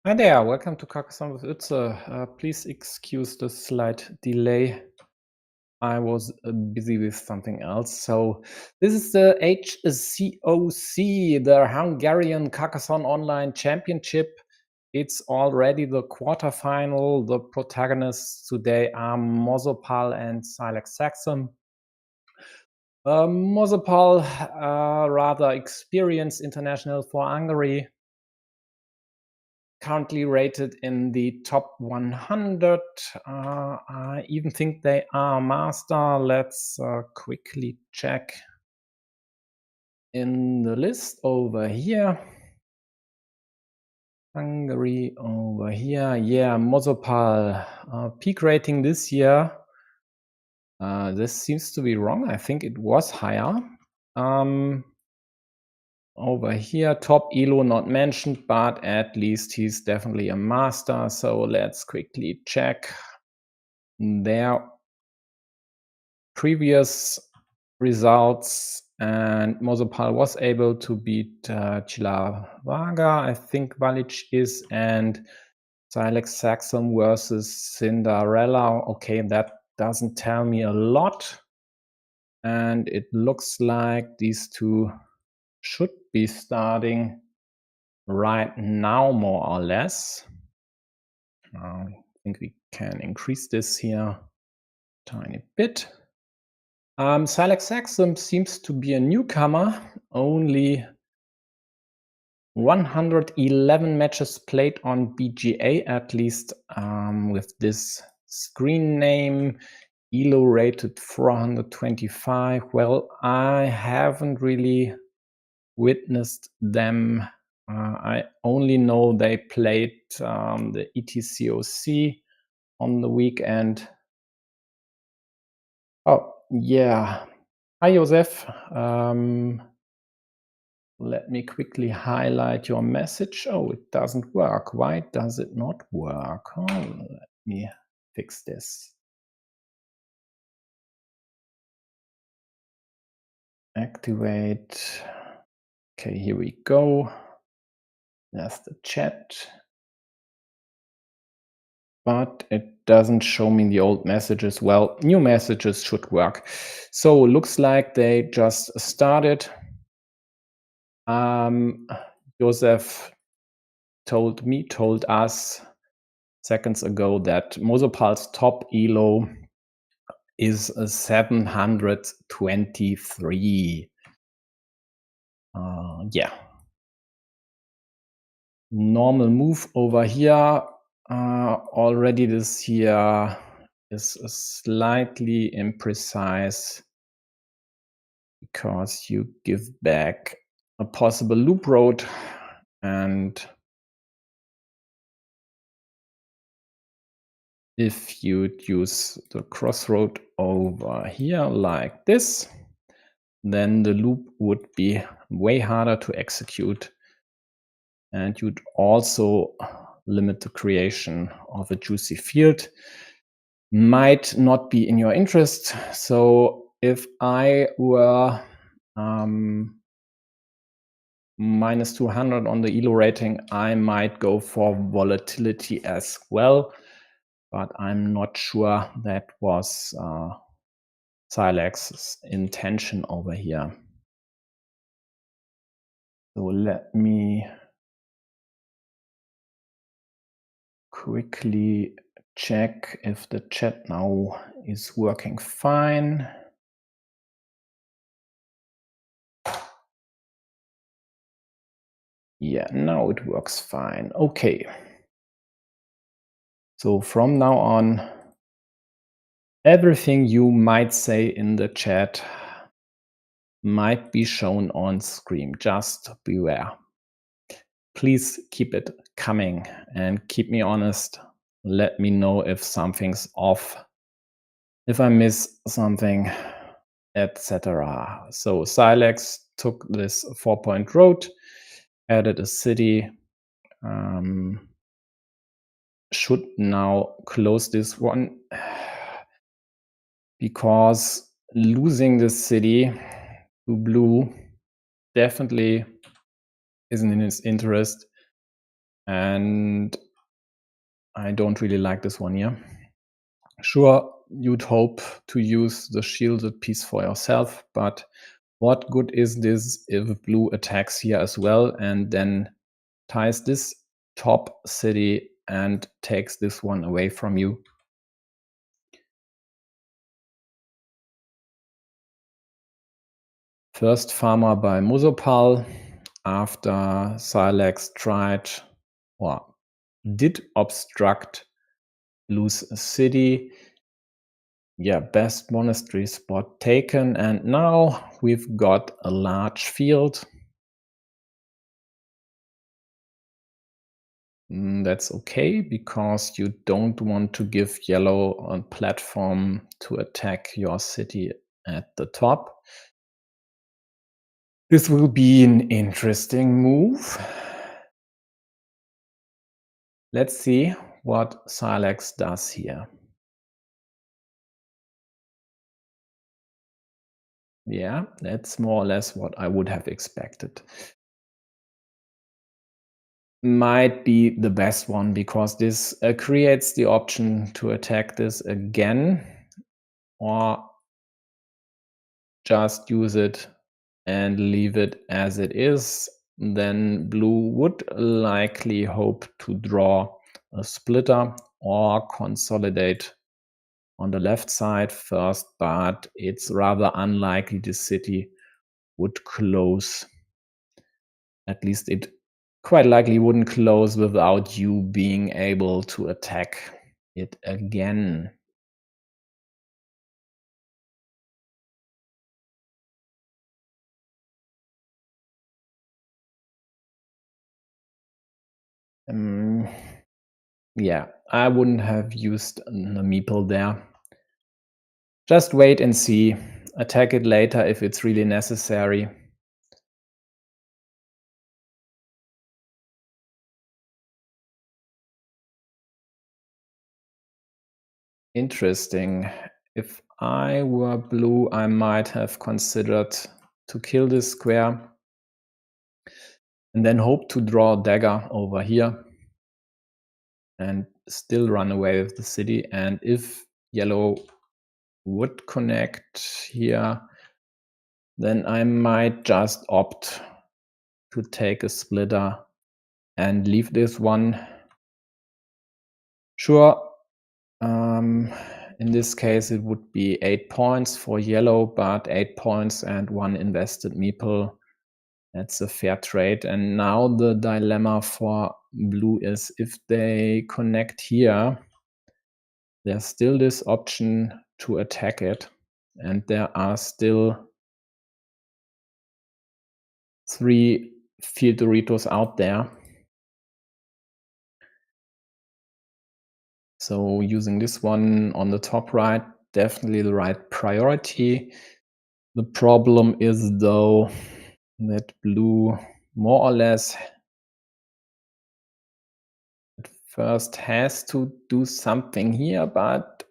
Hi there, welcome to Carcassonne with Utze. Please excuse the slight delay. I was busy with something else. So this is the HCOC, the Hungarian Carcassonne Online Championship. It's already the quarterfinal. The protagonists today are mosopal and SilexSaxum. Mosopal, rather experienced international for Hungary, currently rated in the top 100. I even think they are master. Let's quickly check in the list over here. Hungary over here. Yeah, mosopal. Peak rating this year. This seems to be wrong. I think it was higher. Over here, top elo not mentioned, but at least he's definitely a master. So let's quickly check their previous results. And mosopal was able to beat Chilavaga, I think Valic is, and SilexSaxum versus Cinderella. Okay, that doesn't tell me a lot. And it looks like these two should be starting right now, more or less. I think we can increase this here a tiny bit. SilexSaxum seems to be a newcomer, only 111 matches played on BGA, at least with this screen name. Elo rated 425. Well, I haven't really witnessed them. I only know they played the ETCOC on the weekend. Oh, yeah. Hi, Josef. Let me quickly highlight your message. Oh, it doesn't work. Why does it not work? Oh, let me fix this. Activate. Okay, here we go. There's the chat. But it doesn't show me the old messages. Well, new messages should work. So looks like they just started. Joseph told us seconds ago that mosopal's top elo is 723. Yeah. Normal move over here. Already this year is slightly imprecise because you give back a possible loop road, and if you'd use the crossroad over here like this, then the loop would be way harder to execute, and you'd also limit the creation of a juicy field. Might not be in your interest. So if I were minus 200 on the elo rating, I might go for volatility as well, but I'm not sure that was Silex's intention over here. So let me quickly check if the chat now is working fine. Yeah, now it works fine. Okay. So from now on, everything you might say in the chat might be shown on screen. Just beware. Please keep it coming and keep me honest. Let me know if something's off, if I miss something, etc. So Silex took this 4-point road, added a city, should now close this one because losing this city to blue definitely isn't in his interest. And I don't really like this one here. Sure, you'd hope to use the shielded piece for yourself, but what good is this if blue attacks here as well and then ties this top city and takes this one away from you? First farmer by mosopal after Silex tried or did obstruct blue's city. Yeah, best monastery spot taken, and now we've got a large field. That's okay, because you don't want to give yellow a platform to attack your city at the top. This will be an interesting move. Let's see what Silex does here. Yeah, that's more or less what I would have expected. Might be the best one, because this creates the option to attack this again, or just use it and leave it as it is. Then blue would likely hope to draw a splitter or consolidate on the left side first, but it's rather unlikely the city would close. At least it quite likely wouldn't close without you being able to attack it again. Yeah, I wouldn't have used the meeple there. Just wait and see. Attack it later if it's really necessary. Interesting. If I were blue, I might have considered to kill this square and then hope to draw a dagger over here and still run away with the city. And if yellow would connect here, then I might just opt to take a splitter and leave this one. Sure, in this case it would be 8 points for yellow, but 8 points and 1 invested meeple. That's a fair trade. And now the dilemma for blue is, if they connect here, there's still this option to attack it, and there are still 3 field Doritos out there. So using this one on the top right, definitely the right priority. The problem is, though, that blue more or less at first has to do something here, but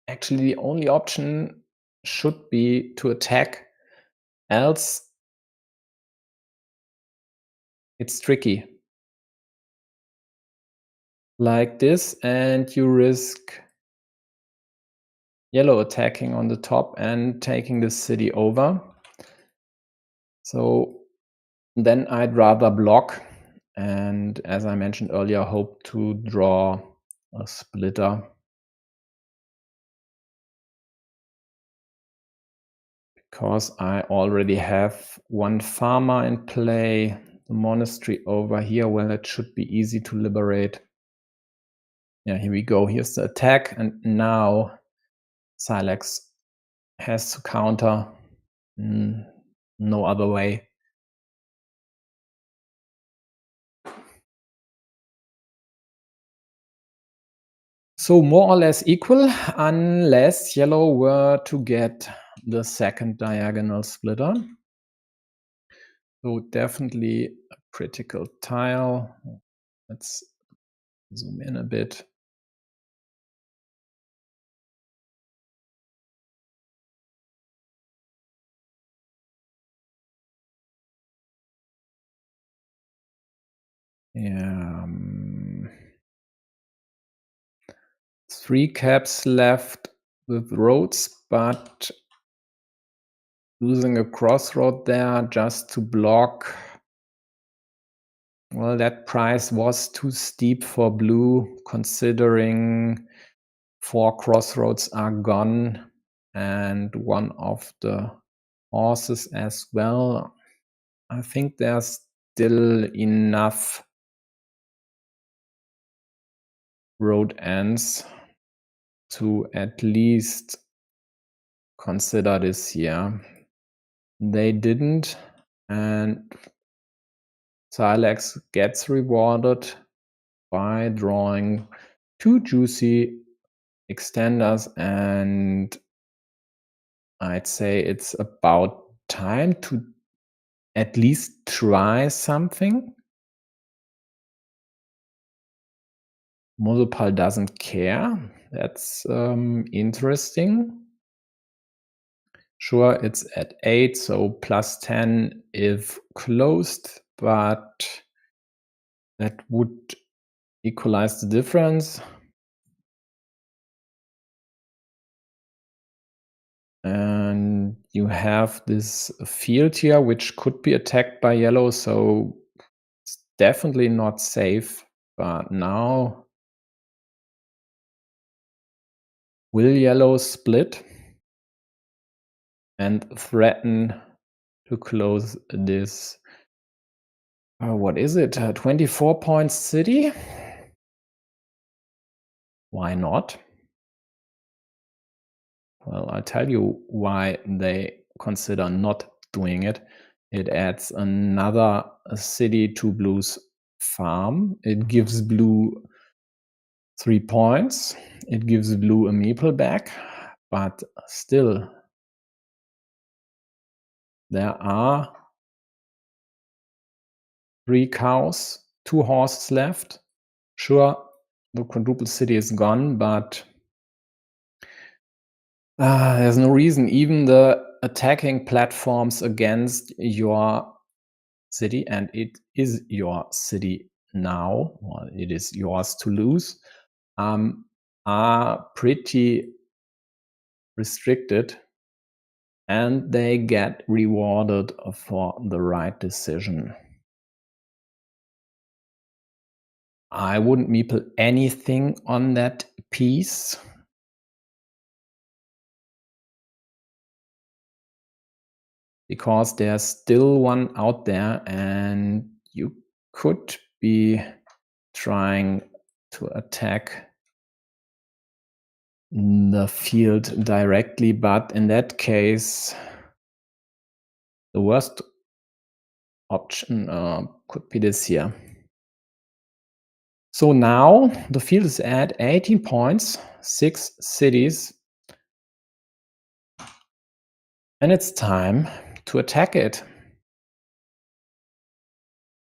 actually the only option should be to attack, else it's tricky. Like this, and you risk yellow attacking on the top and taking the city over. So then I'd rather block, and as I mentioned earlier, hope to draw a splitter. Because I already have 1 farmer in play, the monastery over here, well, it should be easy to liberate. Yeah, here we go. Here's the attack, and now Silex has to counter. No other way. So more or less equal, unless yellow were to get the second diagonal splitter. So definitely a critical tile. Let's zoom in a bit. Yeah, 3 caps left with roads, but using a crossroad there just to block. Well, that price was too steep for blue, considering 4 crossroads are gone and one of the horses as well. I think there's still enough road ends to at least consider this here. They didn't, and Silex gets rewarded by drawing 2 juicy extenders, and I'd say it's about time to at least try something. Mosopal doesn't care. That's interesting. Sure, it's at 8, so plus 10 if closed, but that would equalize the difference. And you have this field here, which could be attacked by yellow, so it's definitely not safe. But now, will yellow split and threaten to close this? What is it? 24 points city? Why not? Well, I'll tell you why they consider not doing it. It adds another city to blue's farm. It gives blue 3 points. It gives blue a meeple back, but still there are 3 cows, 2 horses left. Sure, the quadruple city is gone, but there's no reason. Even the attacking platforms against your city, and it is your city now, well, it is yours to lose, are pretty restricted, and they get rewarded for the right decision. I wouldn't meeple anything on that piece. Because there's still one out there, and you could be trying to attack the field directly, but in that case, the worst option could be this here. So now the field is at 18 points, 6 cities, and it's time to attack it.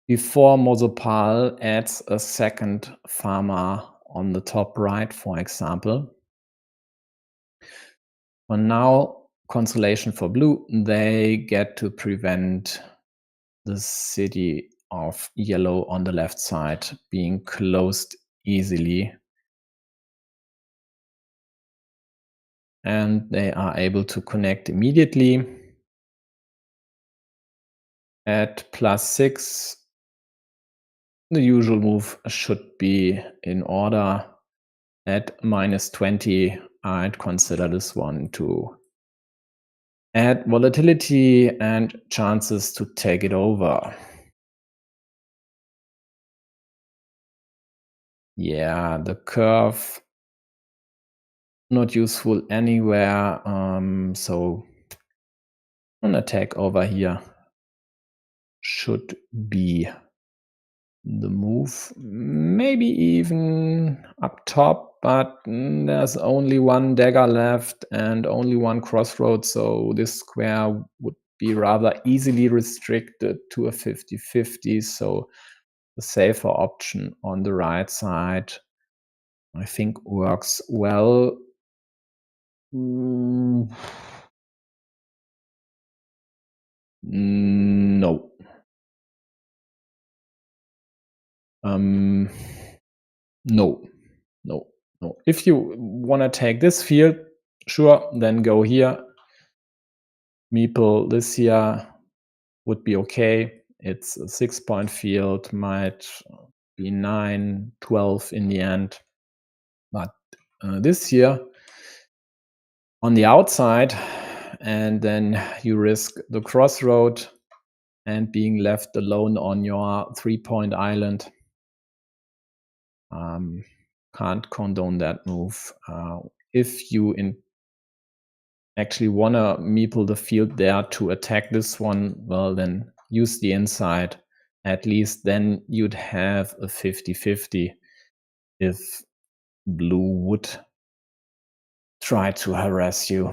Before Mosopal adds a second farmer on the top right, for example. For now, consolation for blue, they get to prevent the city of yellow on the left side being closed easily. And they are able to connect immediately. At +6, the usual move should be in order. At -20, I'd consider this one to add volatility and chances to take it over. Yeah, the curve not useful anywhere, so an attack over here should be the move. Maybe even up top, but there's only one dagger left and only one crossroad, so this square would be rather easily restricted to a 50-50, so the safer option on the right side, I think, works well. No. No. If you want to take this field, sure, then go here. Meeple this here would be okay. It's a 6-point field, might be 9, 12 in the end. But this here on the outside, and then you risk the crossroad and being left alone on your 3-point island. Can't condone that move. If you actually want to meeple the field there to attack this one, well, then use the inside. At least then you'd have a 50-50 if blue would try to harass you.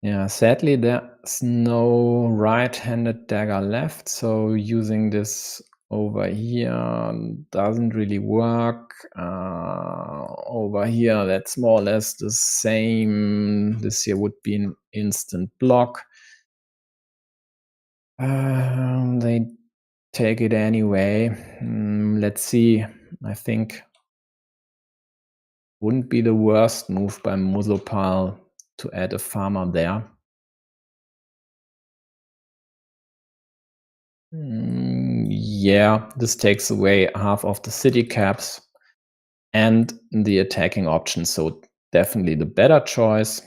Yeah, sadly there's no right-handed dagger left, so using this over here doesn't really work. Over here, that's more or less the same. This here would be an instant block. They take it anyway. Let's see. I think wouldn't be the worst move by mosopal to add a farmer there. Yeah, this takes away half of the city caps and the attacking option, so definitely the better choice.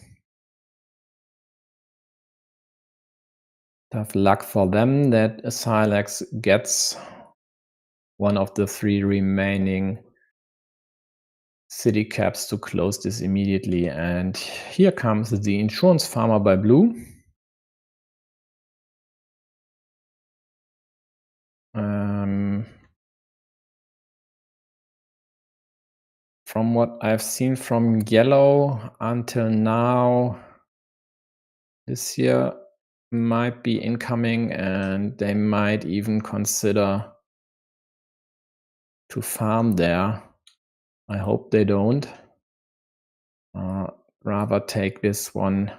Tough luck for them that Silex gets one of the 3 remaining city caps to close this immediately. And here comes the insurance farmer by blue. From what I've seen from yellow until now, this here might be incoming, and they might even consider to farm there. I hope they don't. Rather take this one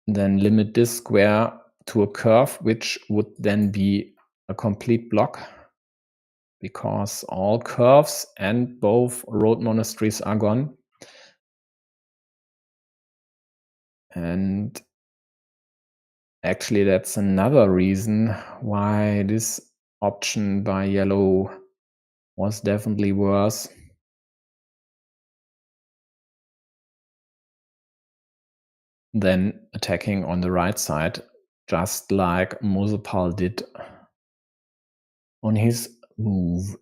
than limit this square to a curve, which would then be a complete block, because all curves and both road monasteries are gone. And actually, that's another reason why this option by yellow was definitely worse. Than attacking on the right side, just like mosopal did on his move.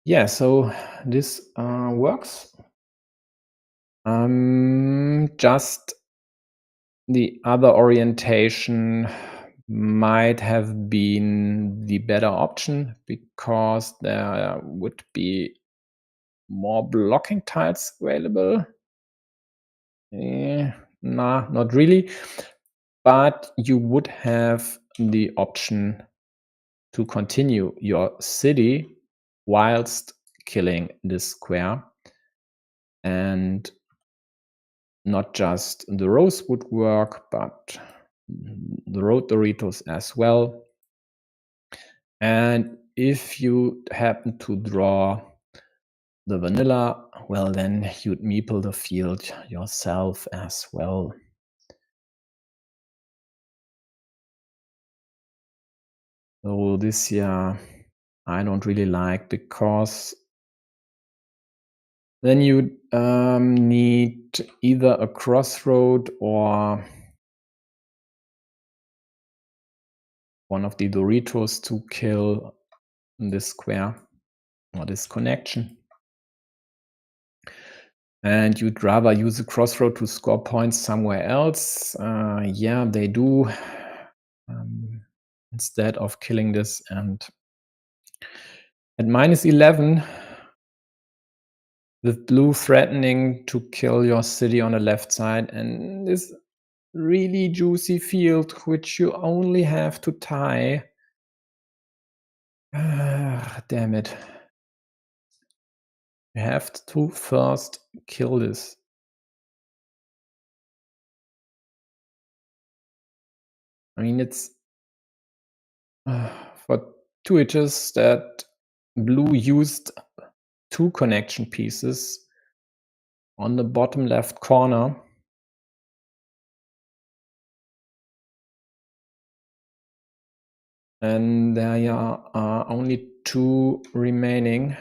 Yeah, so this works. Just the other orientation might have been the better option, because there would be more blocking tiles available. Nah, not really. But you would have the option to continue your city whilst killing this square. And not just the rows would work, but the road Doritos as well. And if you happen to draw the vanilla, well, then you'd meeple the field yourself as well. So this here I don't really like, because then you need either a crossroad or one of the Doritos to kill this square or this connection. And you'd rather use a crossroad to score points somewhere else. Yeah, they do. Instead of killing this, and at -11, with blue threatening to kill your city on the left side, and this really juicy field which you only have to tie. Damn it. We have to first kill this. I mean, it's fortuitous that blue used 2 connection pieces on the bottom left corner. And there are only 2 remaining.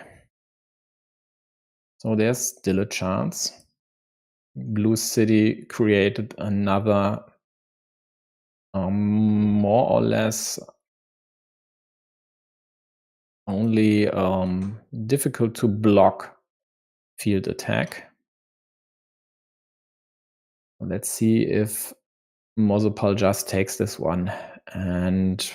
So there's still a chance. Blue City created another more or less only difficult to block field attack. Let's see if mosopal just takes this one. And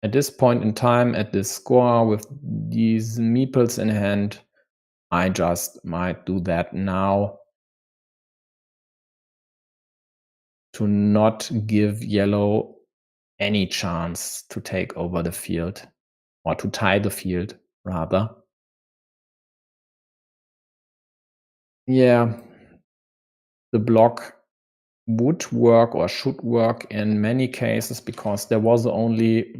at this point in time, at this score, with these meeples in hand, I just might do that now to not give yellow any chance to take over the field, or to tie the field, rather. Yeah, the block would work or should work in many cases because there was only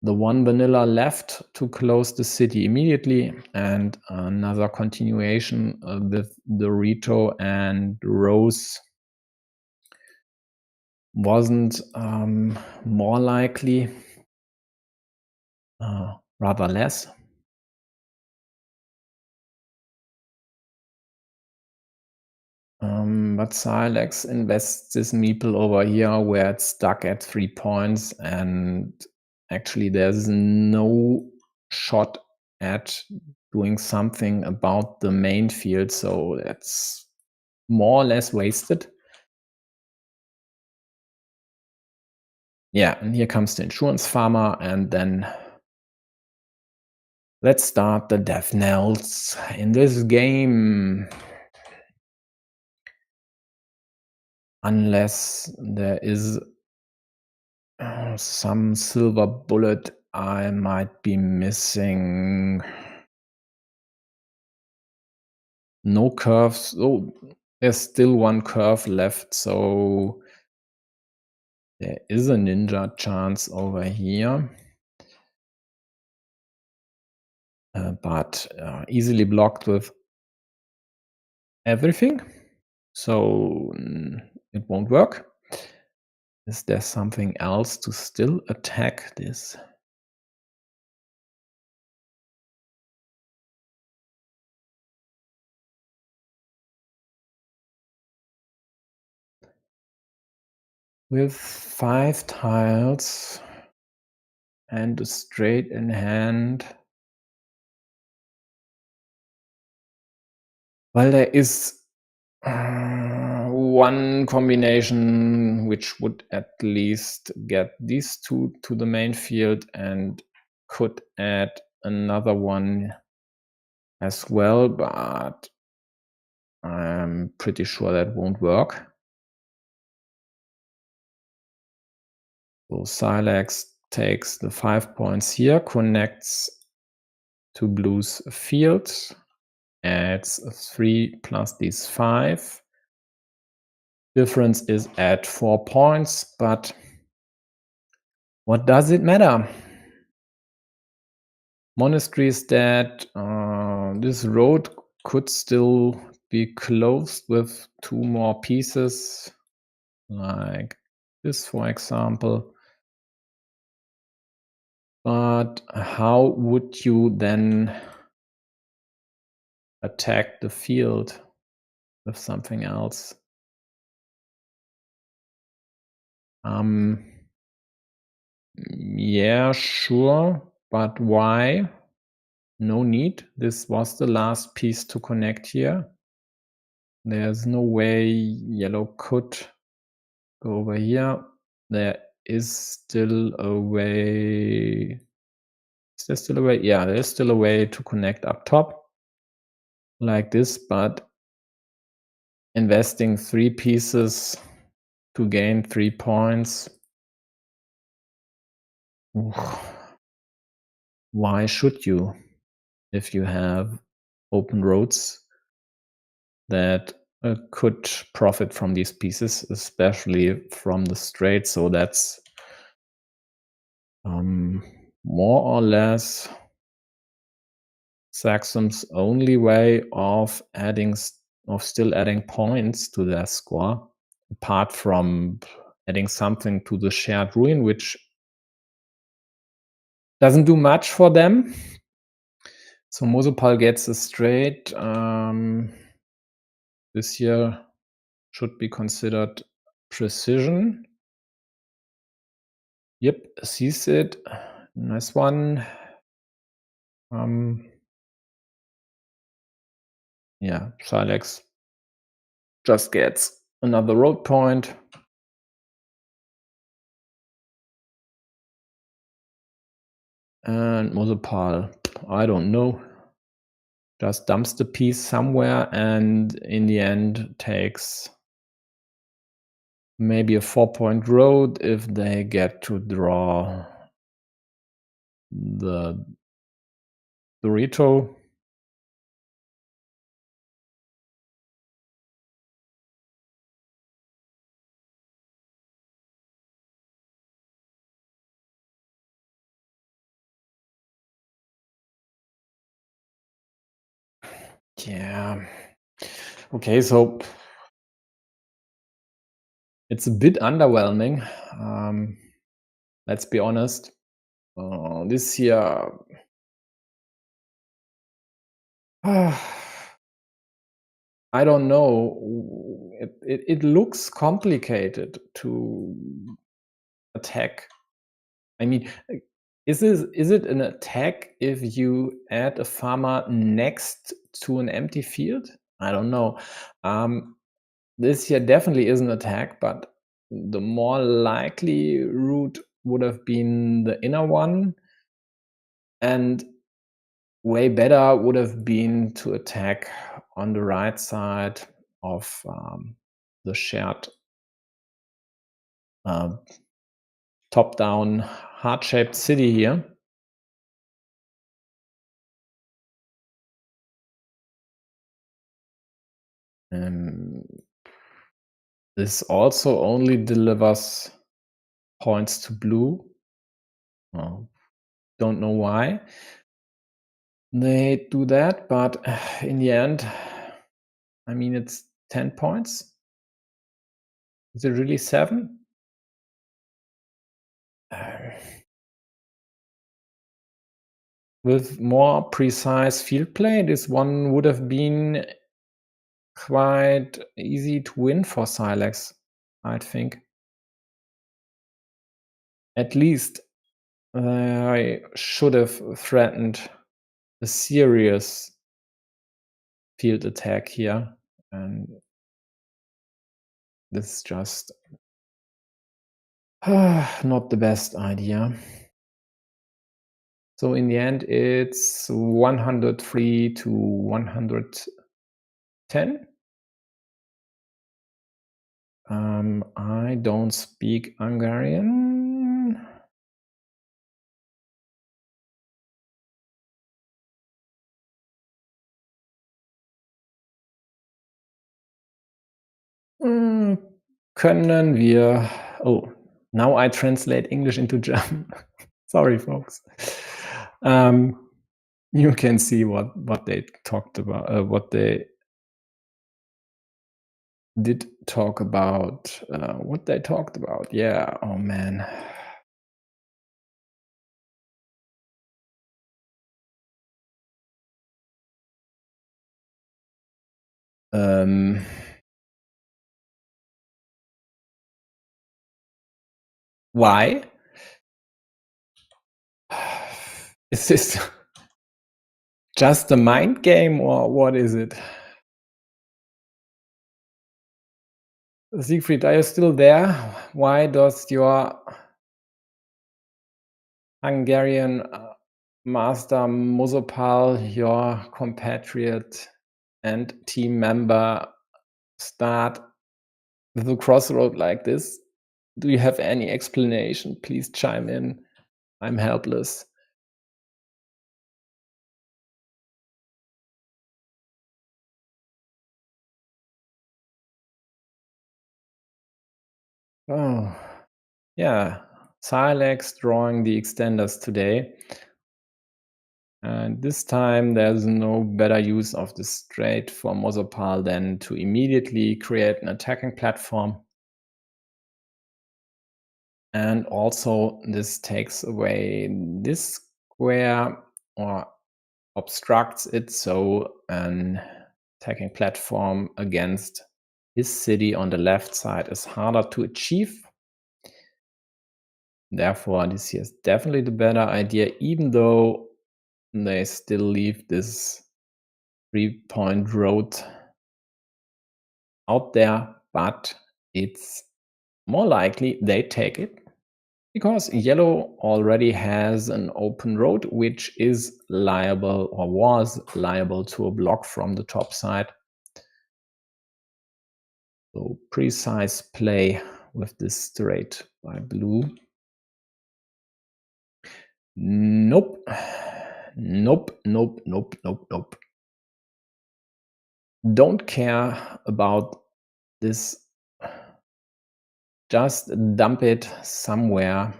the one vanilla left to close the city immediately, and another continuation with the Rito and Rose wasn't more likely, rather less. But Silex invests this meeple over here where it's stuck at 3 points, and actually there's no shot at doing something about the main field, so that's more or less wasted. Yeah, and here comes the insurance farmer, and then let's start the death knells in this game. Unless there is some silver bullet I might be missing. No curves. Oh, there's still one curve left, so there is a ninja chance over here. But easily blocked with everything, so it won't work. Is there something else to still attack this? With 5 tiles and a straight in hand. Well, there is one combination which would at least get these 2 to the main field and could add another one as well, but I'm pretty sure that won't work. So Silex takes the 5 points here, connects to blue's field, adds 3 plus these 5. Difference is at 4 points, but what does it matter? Monastery is dead. This road could still be closed with 2 more pieces, like this, for example. But how would you then attack the field with something else? Yeah, sure, but why? No need. This was the last piece to connect here. There's no way yellow could go over here. There is still a way. Is there still a way? Yeah, there is still a way to connect up top like this, but investing 3 pieces to gain 3 points Why should you, if you have open roads that could profit from these pieces, especially from the straight? So that's more or less Saxum's only way of still adding points to their score, apart from adding something to the shared ruin, which doesn't do much for them. So mosopal gets a straight. This here should be considered precision. Yep, sees it. Nice one. Yeah, Silex just gets another road point. And mosopal, I don't know, just dumps the piece somewhere and in the end takes maybe a 4-point road if they get to draw the Dorito. Yeah. Okay, so it's a bit underwhelming. Let's be honest. This year, I don't know. It looks complicated to attack. I mean, is it an attack if you add a farmer next to an empty field? I don't know. This here definitely is an attack, but the more likely route would have been the inner one, and way better would have been to attack on the right side of the shared top-down heart-shaped city here. This also only delivers points to blue. Don't know why they do that, but in the end, I mean, it's 10 points. Is it really 7? With more precise field play, this one would have been quite easy to win for Silex, I think. At least I should have threatened a serious field attack here, and this is just not the best idea. So in the end, it's 103 to 110. I don't speak Hungarian. Können wir... Oh, now I translate English into German. Sorry, folks. You can see what they talked about, what they did talk about, what they talked about. Yeah, oh man. Why? Is this just a mind game or what is it? Siegfried, are you still there? Why does your Hungarian master Mosopal, your compatriot and team member, start with a crossroad like this? Do you have any explanation? Please chime in. I'm helpless. Oh, yeah. Silex drawing the extenders today. And this time there's no better use of this trait for mosopal than to immediately create an attacking platform. And also this takes away this square or obstructs it, so an attacking platform against his city on the left side is harder to achieve. Therefore, this here is definitely the better idea, even though they still leave this 3-point road out there, but it's more likely they take it because yellow already has an open road which is liable or was liable to a block from the top side. So precise play with this straight by blue. Nope. Nope, nope, nope, nope, nope. Don't care about this. Just dump it somewhere.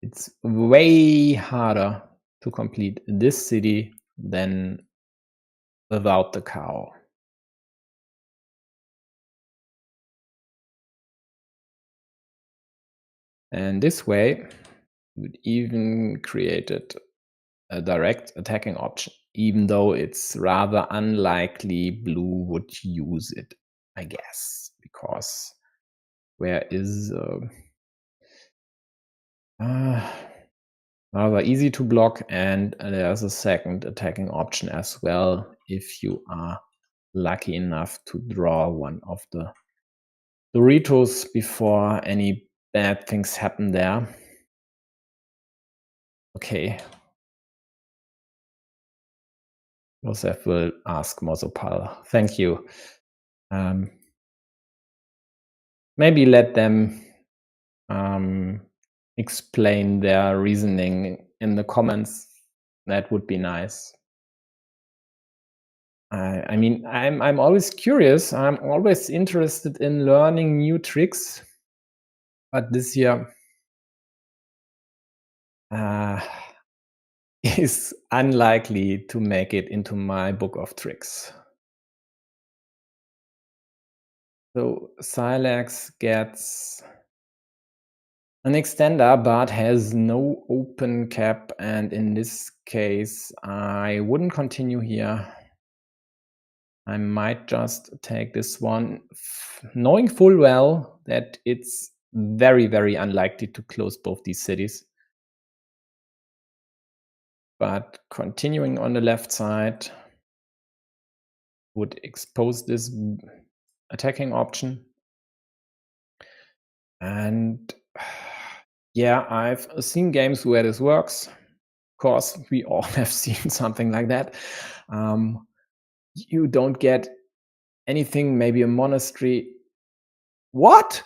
It's way harder to complete this city than without the cow. And this way, would even created a direct attacking option, even though it's rather unlikely blue would use it, I guess, because where is rather easy to block, and there's a second attacking option as well if you are lucky enough to draw one of the Doritos before any bad things happen there. Okay. Joseph will ask Mosopal. Thank you. Maybe let them explain their reasoning in the comments. That would be nice. I mean, I'm always curious. I'm always interested in learning new tricks, but this year is unlikely to make it into my book of tricks. So Silex gets an extender, but has no open cap, and in this case, I wouldn't continue here. I might just take this one, knowing full well that it's very, very unlikely to close both these cities. But continuing on the left side would expose this attacking option. And yeah, I've seen games where this works. Of course, we all have seen something like that. You don't get anything, maybe a monastery. What?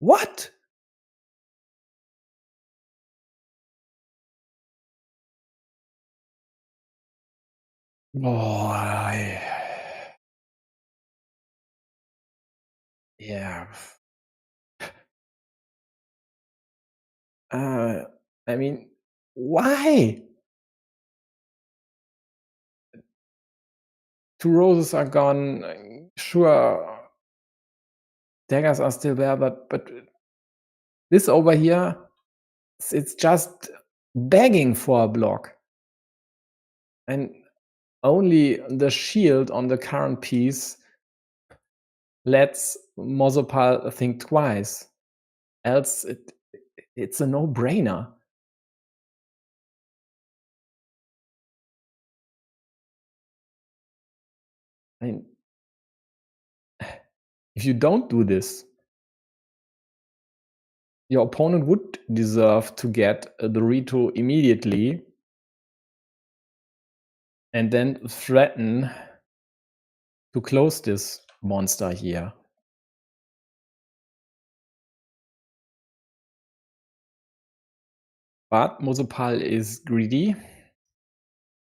What? Oh, yeah. I mean, why? 2 roses are gone. Sure, daggers are still there, but this over here, it's just begging for a block. And only the shield on the current piece lets Mosopal think twice. Else it's a no-brainer. I mean, if you don't do this, your opponent would deserve to get a Dorito immediately and then threaten to close this monster here. But mosopal is greedy.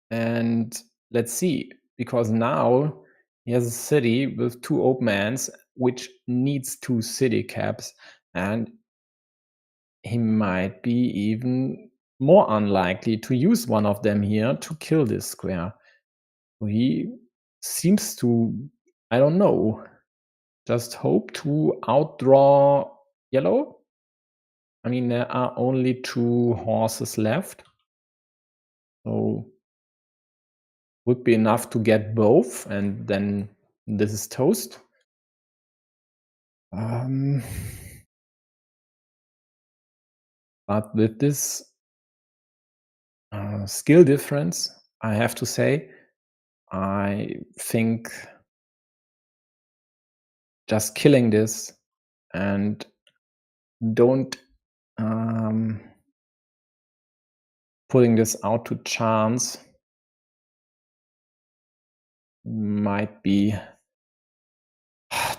And let's see, because now he has a city with 2 open ends, which needs 2 city caps, and he might be even more unlikely to use one of them here to kill this square. So he seems to, I don't know, just hope to outdraw yellow. I mean, there are only 2 horses left. So would be enough to get both, and then this is toast. But with this skill difference, I have to say, I think just killing this and don't putting this out to chance might be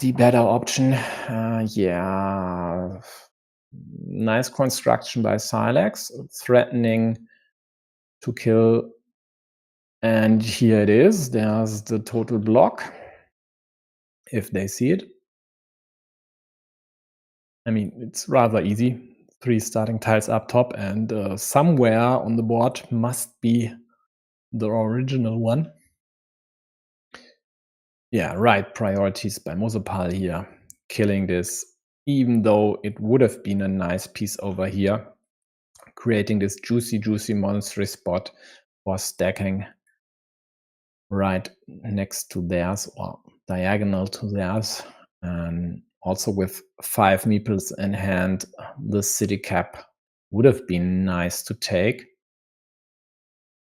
the better option. Yeah, nice construction by Silex, threatening to kill, and here it is. There's the total block, if they see it. I mean, it's rather easy. 3 starting tiles up top, and somewhere on the board must be the original one. Yeah, right priorities by mosopal here, killing this, even though it would have been a nice piece over here, creating this juicy monastery spot for stacking right next to theirs or diagonal to theirs. And also with 5 meeples in hand, the city cap would have been nice to take.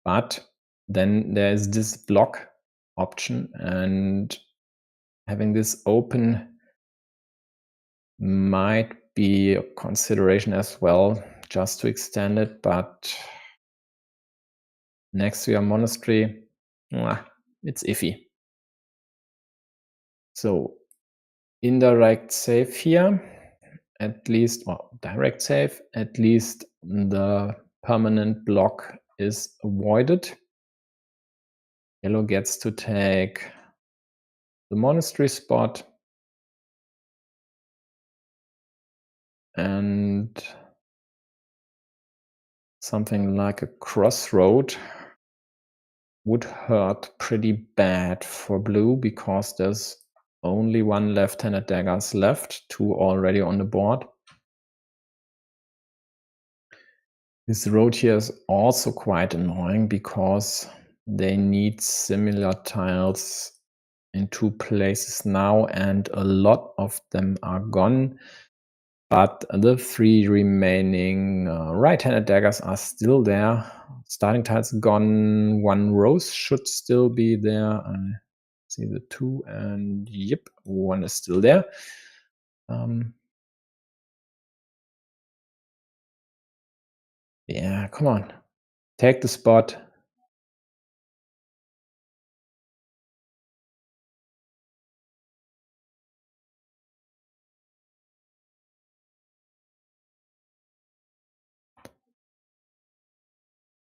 But then there's this block option, and having this open might be a consideration as well, just to extend it. But next to your monastery, it's iffy. So indirect save here, at least, or direct save, at least the permanent block is avoided. Yellow gets to take the monastery spot, and something like a crossroad would hurt pretty bad for blue, because there's only 1 left-handed daggers left, 2 already on the board. This road here is also quite annoying, because they need similar tiles in 2 places now, and a lot of them are gone. But the 3 remaining right-handed daggers are still there. Starting tiles gone. 1 rose should still be there. I see the 2, and yep, 1 is still there. Yeah, come on. Take the spot.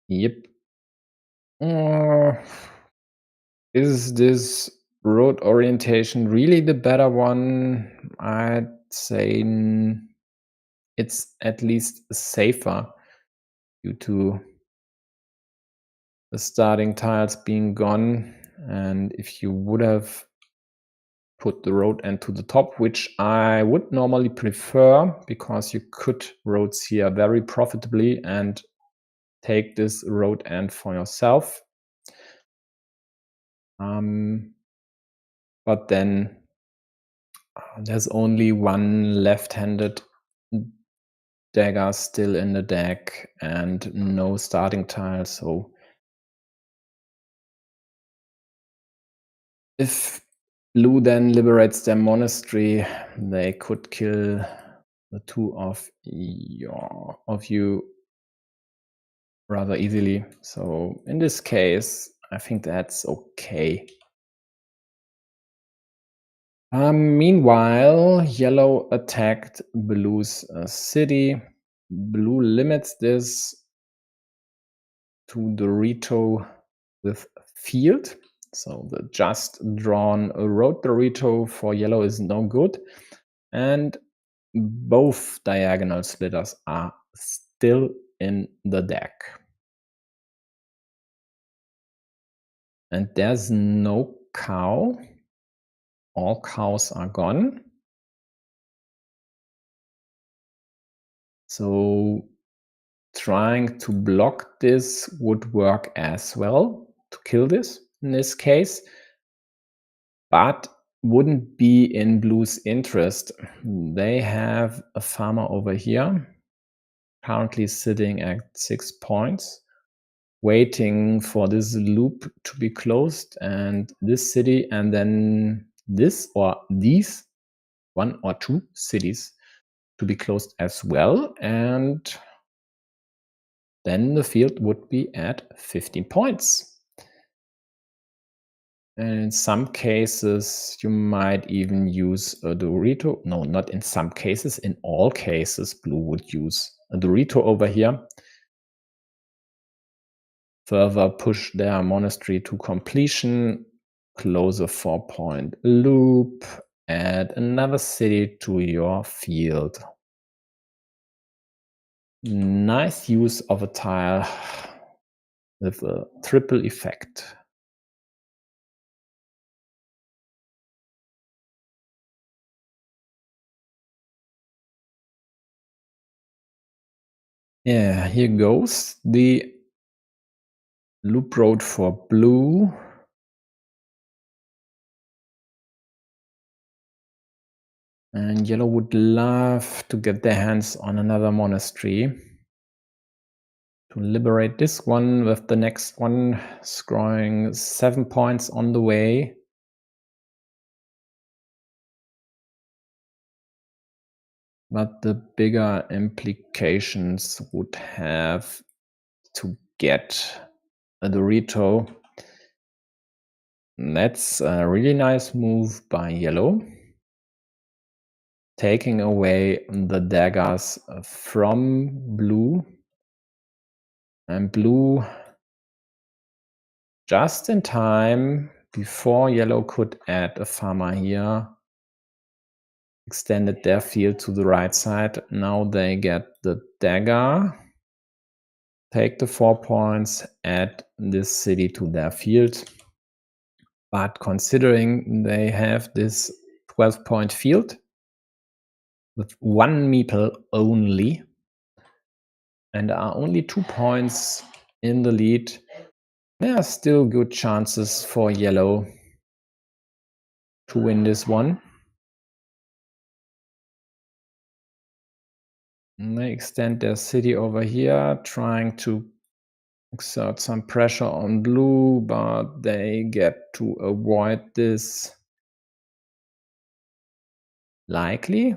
Yep. Is this road orientation really the better one? I'd say it's at least safer, due to the starting tiles being gone. And if you would have put the road end to the top, which I would normally prefer, because you could roads here very profitably and take this road end for yourself. But then there's only 1 left-handed dagger still in the deck and no starting tile. So if blue then liberates their monastery, they could kill the 2 of you rather easily. So in this case, I think that's okay. Meanwhile, yellow attacked blue's city. Blue limits this to Dorito with field. So the just drawn road Dorito for yellow is no good. And both diagonal splitters are still in the deck. And there's no cow. All cows are gone. So trying to block this would work as well, to kill this in this case, but wouldn't be in blue's interest. They have a farmer over here, currently sitting at 6 points, waiting for this loop to be closed, and this city, and then this or these 1 or 2 cities to be closed as well, and then the field would be at 15 points. And in some cases, you might even use a Dorito. No, not in some cases. In all cases, blue would use a Dorito over here. Further push their monastery to completion, close a 4-point loop, add another city to your field. Nice use of a tile with a triple effect. Yeah, here goes the loop road for blue. And yellow would love to get their hands on another monastery to liberate this one, with the next one scoring 7 points on the way. But the bigger implications would have to get a Dorito. That's a really nice move by yellow, taking away the daggers from blue. And blue, just in time, before yellow could add a farmer here, extended their field to the right side. Now they get the dagger, take the 4 points, add this city to their field. But considering they have this 12-point field with 1 meeple only, and are only 2 points in the lead, there are still good chances for yellow to win this one. And they extend their city over here, trying to exert some pressure on blue, but they get to avoid this. Likely,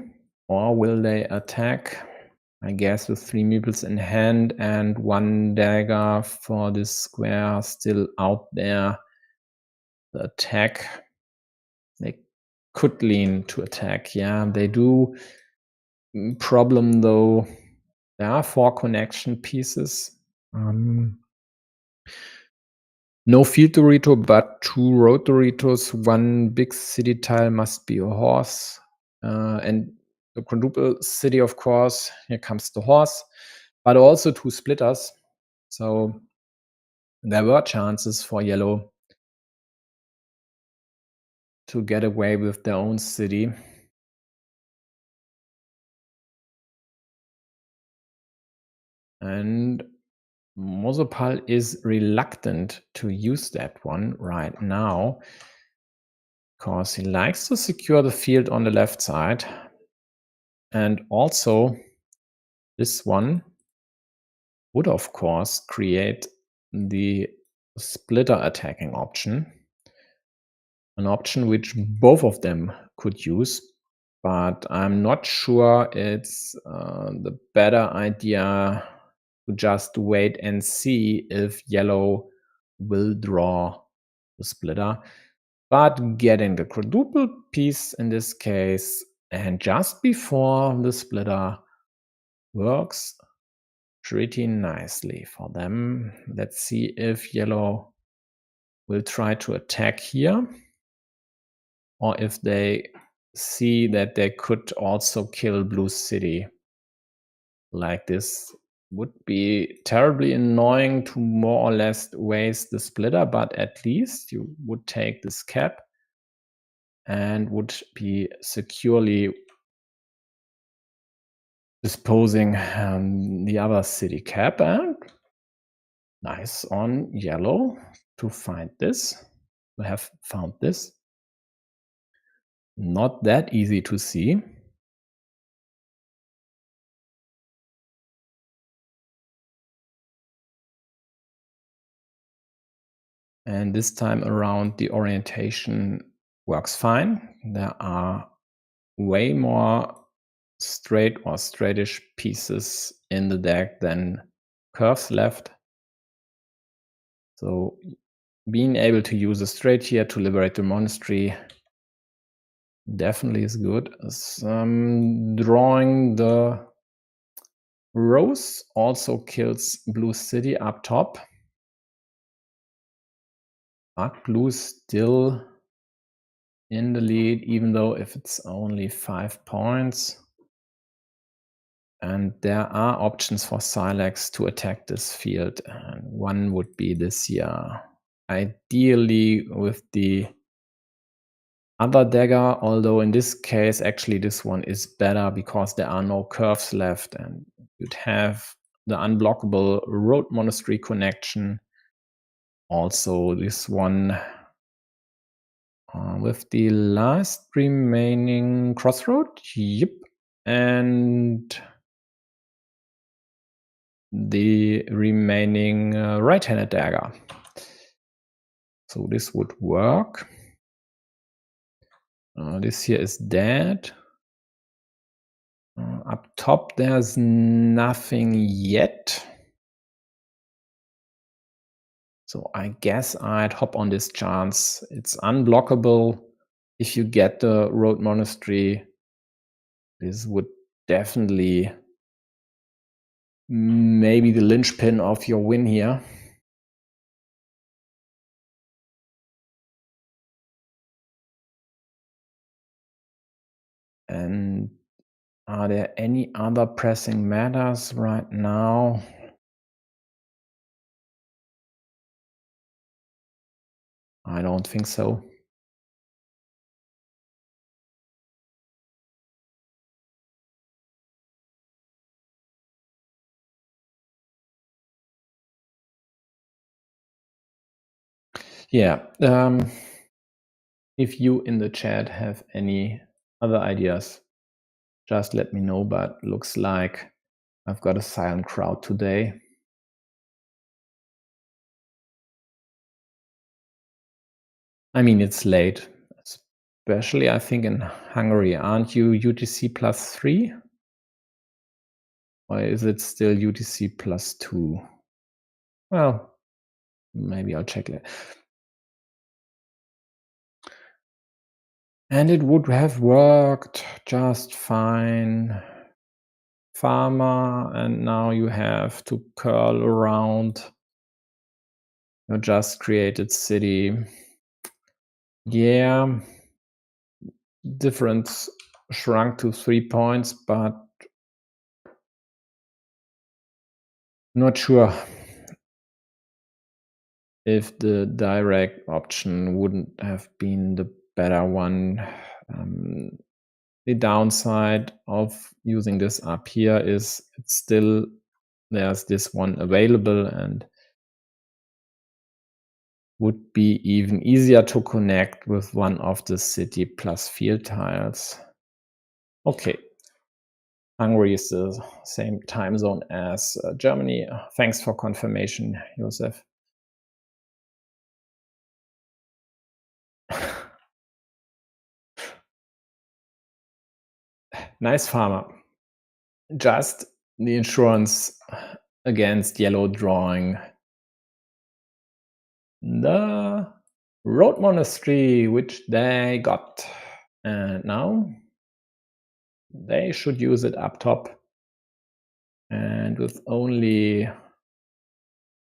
or will they attack? I guess with 3 meeples in hand and 1 dagger for this square still out there. The attack, they could lean to attack. Yeah, they do. Problem though, there are 4 connection pieces. No field Dorito, but 2 road Doritos. 1 big city tile must be a horse. And the quadruple city, of course. Here comes the horse, but also 2 splitters. So there were chances for yellow to get away with their own city. And mosopal is reluctant to use that one right now, because he likes to secure the field on the left side. And also, this one would, of course, create the splitter attacking option, an option which both of them could use, but I'm not sure it's the better idea to just wait and see if yellow will draw the splitter. But getting the quadruple piece in this case, and just before the splitter works, pretty nicely for them. Let's see if yellow will try to attack here, or if they see that they could also kill blue city. Like this would be terribly annoying to more or less waste the splitter, but at least you would take this cap and would be securely disposing the other city cap. And nice on yellow to find this. We have found this. Not that easy to see. And this time around, the orientation works fine. There are way more straight or straightish pieces in the deck than curves left. So being able to use a straight here to liberate the monastery definitely is good. Drawing the rose also kills blue city up top. Dark blue still in the lead, even though if it's only 5 points. And there are options for Silex to attack this field. And one would be this here. Ideally with the other dagger, although in this case, actually this one is better because there are no curves left and you'd have the unblockable road monastery connection. Also this one with the last remaining crossroad. Yep. And the remaining right-handed dagger. So this would work. This here is dead. Up top there's nothing yet. So I guess I'd hop on this chance. It's unblockable. If you get the road monastery, this would definitely maybe the linchpin of your win here. And are there any other pressing matters right now? I don't think so. Yeah. If you in the chat have any other ideas, just let me know. But looks like I've got a silent crowd today. I mean, it's late, especially I think in Hungary. Aren't you UTC +3? Or is it still UTC +2? Well, maybe I'll check it. And it would have worked just fine. Farmer, and now you have to curl around your just created city. Yeah, difference shrunk to 3 points, but not sure if the direct option wouldn't have been the better one. The downside of using this up here is it's still there's this one available and would be even easier to connect with one of the city plus field tiles. Okay. Hungary is the same time zone as Germany. Thanks for confirmation, Josef. Nice farmer. Just the insurance against yellow drawing the road monastery, which they got. And now they should use it up top And with only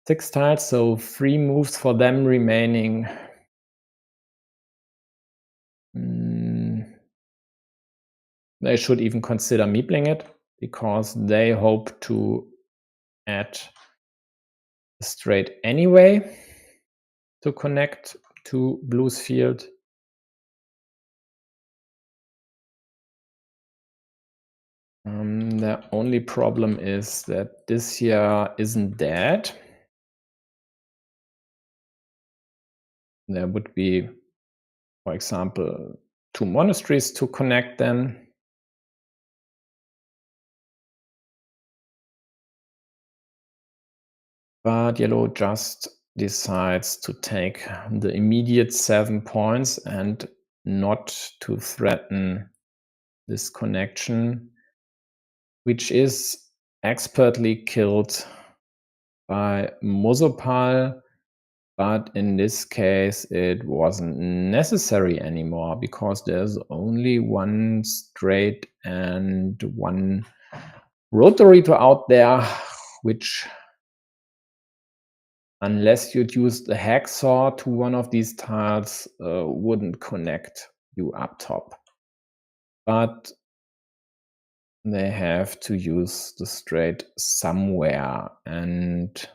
6 tiles, so 3 moves for them remaining. They should even consider meepling it, because they hope to add a straight anyway to connect to blue's field. The only problem is that this here isn't dead. There would be, for example, 2 monasteries to connect then. But yellow just decides to take the immediate 7 points and not to threaten this connection, which is expertly killed by mosopal. But in this case, it wasn't necessary anymore, because there's only 1 straight and 1 rotary out there, which, unless you'd used a hacksaw to one of these tiles, wouldn't connect you up top. But they have to use the straight somewhere, and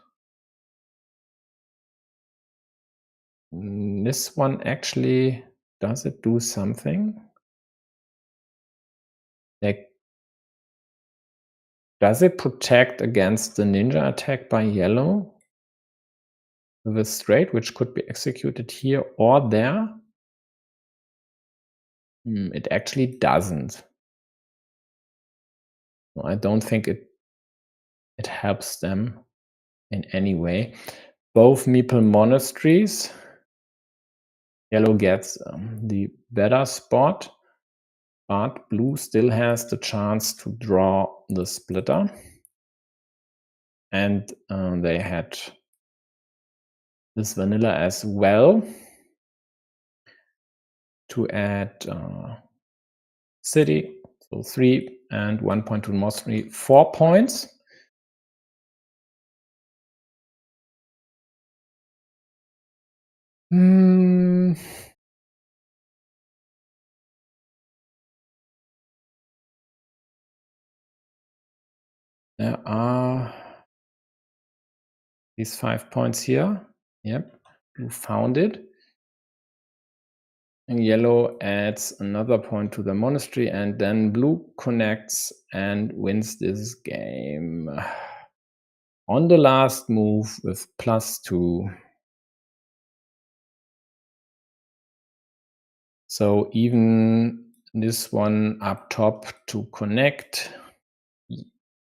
this one actually, does it do something? Like, does it protect against the ninja attack by yellow with a straight, which could be executed here or there? It actually doesn't. I don't think it helps them in any way. Both meeple monasteries, yellow gets the better spot, but blue still has the chance to draw the splitter. And they had this vanilla as well to add city, so 3, and 1 point to monastery, 4 points. There are these 5 points here. Yep, you found it. And yellow adds another point to the monastery, and then blue connects and wins this game on the last move with +2. So even this one up top to connect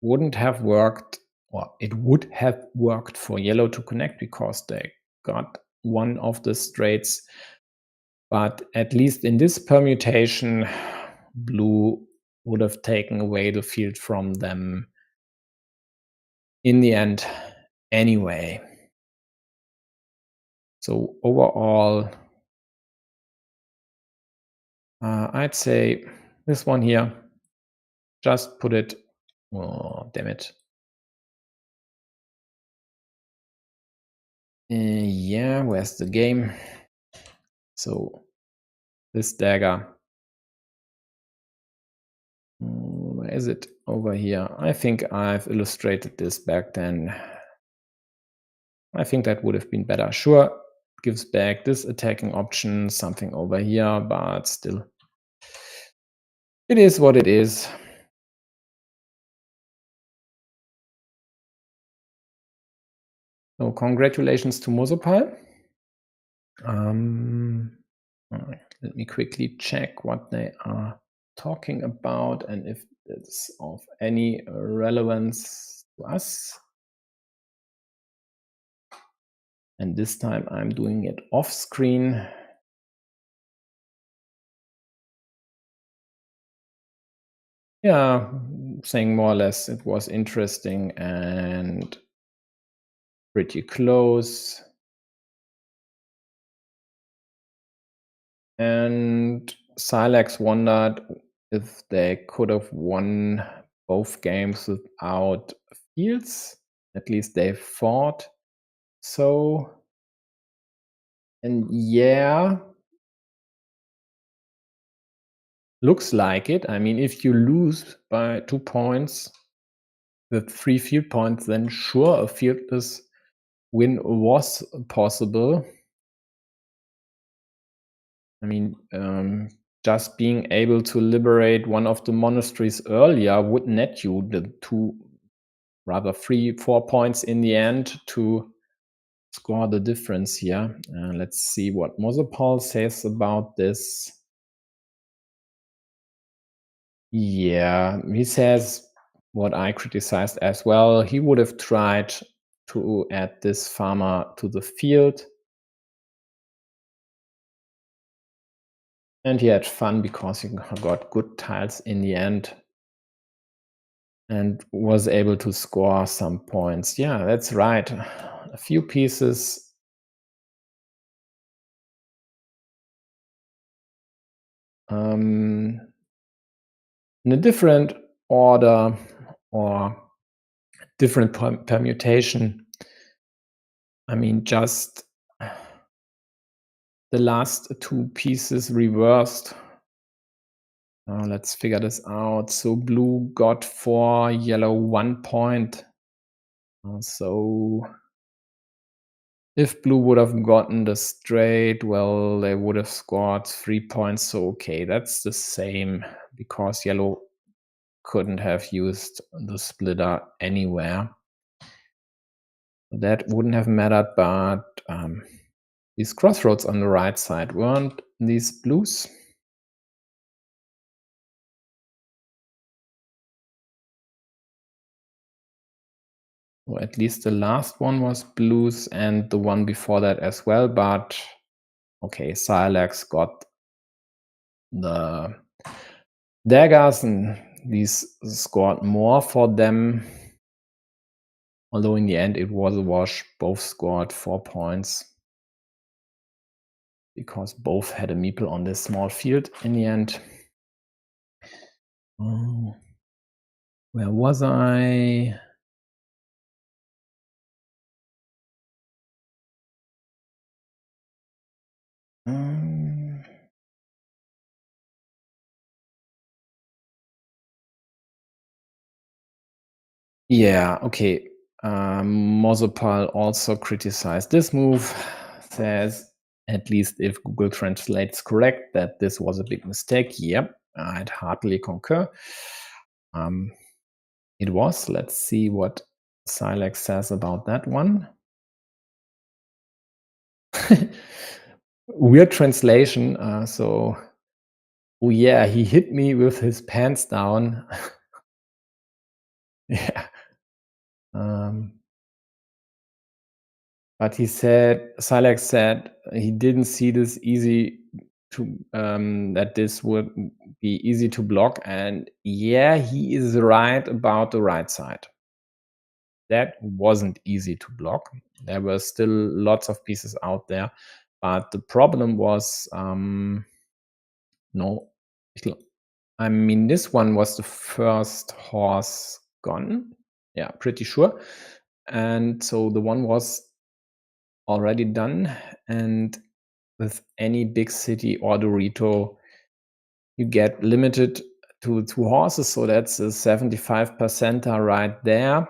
wouldn't have worked, or it would have worked for yellow to connect, because they got one of the straights. But at least in this permutation, blue would have taken away the field from them in the end anyway. So overall, I'd say this one here, just put it, oh, damn it. Yeah, where's the game? So this dagger, where is it? Over here. I think I've illustrated this back then. I think that would have been better. Sure, gives back this attacking option, something over here, but still, it is what it is. So congratulations to Mosopal. Let me quickly check what they are talking about and if it's of any relevance to us. And this time I'm doing it off screen. Yeah, saying more or less it was interesting and pretty close. And Silex wondered if they could have won both games without fields. At least they fought. So, and yeah, looks like it. I mean, if you lose by 2 points with 3 field points, then sure, a fieldless win was possible. I mean, just being able to liberate one of the monasteries earlier would net you the 3, 4 points in the end to score the difference here. Let's see what mosopal says about this. Yeah, he says what I criticized as well. He would have tried to add this farmer to the field. And he had fun because he got good tiles in the end and was able to score some points. Yeah, that's right. A few pieces. In a different order or different permutation. I mean, just the last 2 pieces reversed. Let's figure this out. So blue got 4, yellow 1 point. So if blue would have gotten the straight, well, they would have scored 3 points. So okay, that's the same because yellow couldn't have used the splitter anywhere. That wouldn't have mattered, but these crossroads on the right side, weren't these blues? Or at least the last one was blues and the one before that as well, but okay, Silex got the daggers and these scored more for them. Although in the end it was a wash, both scored 4 points because both had a meeple on this small field in the end. Oh, where was I? Yeah, okay. Mosopal also criticized this move, says, at least if Google translates correct, that this was a big mistake. Yep, I'd heartily concur. It was. Let's see what Silex says about that one. Weird translation. So, oh yeah, he hit me with his pants down. Yeah. But he said, Silex said he didn't see this easy to that this would be easy to block. And yeah, he is right about the right side. That wasn't easy to block. There were still lots of pieces out there, but the problem was no. I mean, this one was the first horse gone. Yeah, pretty sure. And so the one was already done, and with any big city or Dorito, you get limited to 2 horses, so that's a 75% right there,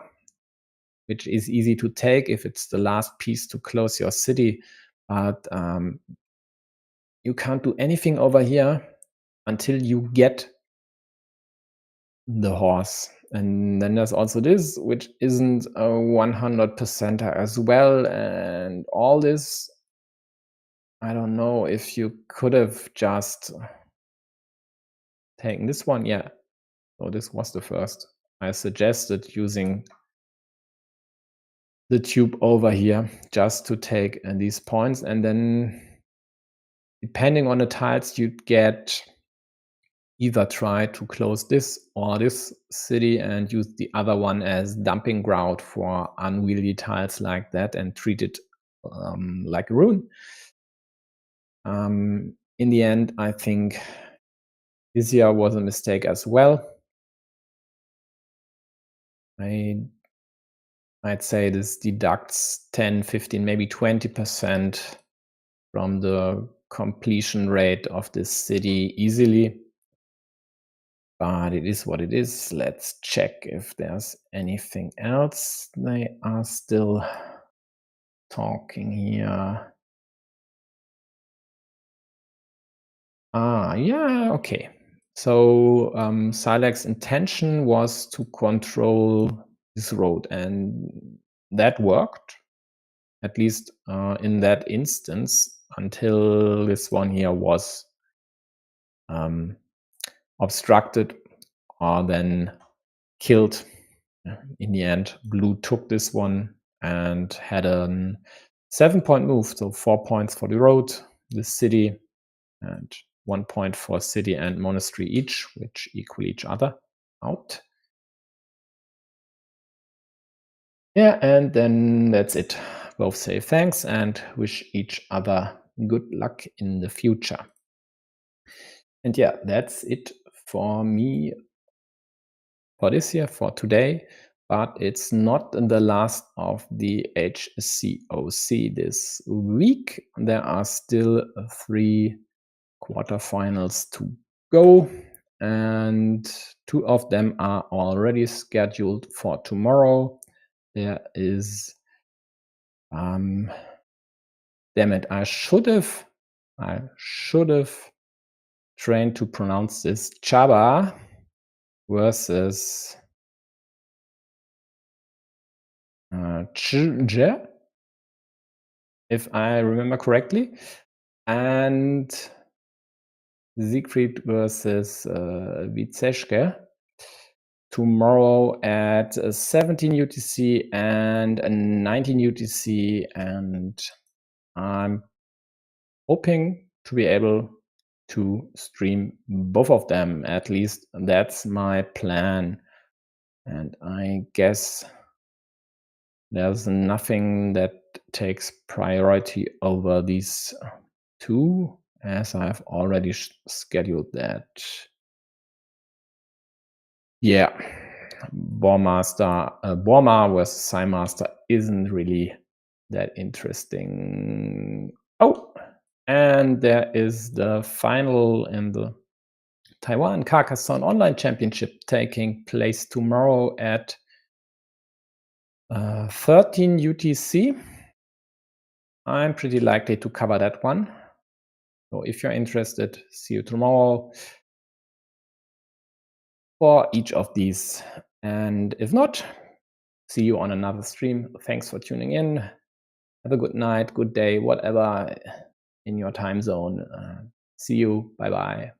which is easy to take if it's the last piece to close your city. But you can't do anything over here until you get the horse. And then there's also this, which isn't a 100% as well, and all this, I don't know if you could have just taken this one. Yeah, so this was the first. I suggested using the tube over here just to take these points, and then depending on the tiles you'd get, either try to close this or this city and use the other one as dumping ground for unwieldy tiles like that and treat it like a ruin. In the end, I think this here was a mistake as well. I'd say this deducts 10, 15, maybe 20% from the completion rate of this city easily. But it is what it is. Let's check if there's anything else. They are still talking here. Yeah, okay. So Silex intention was to control this road, and that worked, at least in that instance, until this one here was obstructed or then killed. In the end, blue took this one and had a 7-point move, so 4 points for the road, the city, and 1 point for city and monastery each, which equal each other out. Yeah, and then that's it. Both say thanks and wish each other good luck in the future. And yeah, that's it for me for this year, for today. But it's not the last of the HCOC this week. There are still 3 quarterfinals to go, and 2 of them are already scheduled for tomorrow. There is, damn it, I should have trained to pronounce this. Chaba versus Chje, if I remember correctly, and Siegfried versus Witzeschke tomorrow at 17 UTC and 19 UTC, and I'm hoping to be able to stream both of them. At least that's my plan, and I guess there's nothing that takes priority over these 2, as I've already scheduled that. Yeah, Borma versus Psymaster isn't really that interesting. Oh, and there is the final in the Taiwan Carcassonne Online Championship taking place tomorrow at 13 UTC. I'm pretty likely to cover that one. So if you're interested, see you tomorrow for each of these. And if not, see you on another stream. Thanks for tuning in. Have a good night, good day, whatever in your time zone. See you. Bye-bye.